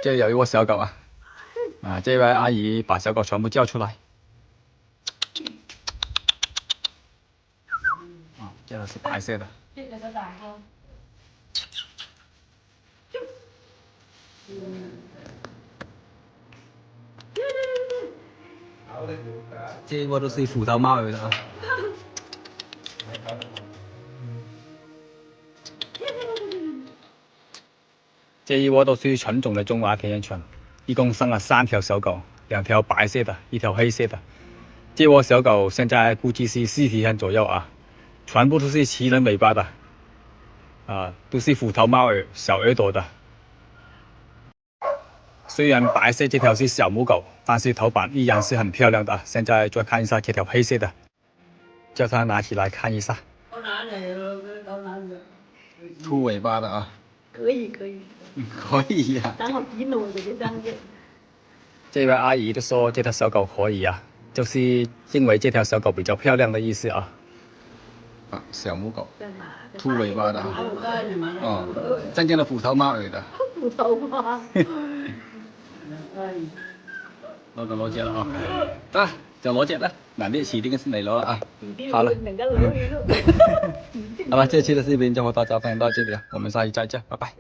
这有一窝小狗啊，这位阿姨把小狗全部叫出来。这个是白色的。这一窝都是虎头猫耳的啊。这一窝都是纯种的中华田园犬，一共生了3条小狗，2条白色的，1条黑色的。这窝小狗现在估计是4天左右啊，全部都是齐人尾巴的，都是虎头猫耳、小耳朵的。虽然白色这条是小母狗，但是头版依然是很漂亮的。现在再看一下这条黑色的，叫它拿起来看一下。秃尾巴的啊。可以。可以呀。当好几路的这样子。这位阿姨就说这条小狗可以啊，就是因为这条小狗比较漂亮的意思啊。小母狗，秃尾巴的啊，真正的虎头猫耳的。虎头猫。攞隻啦啊！得就攞隻啦，嗱呢遲啲先嚟攞啦啊！好了，好吧，这期的视频就到这，非常到这里了，我们下期再见，拜拜。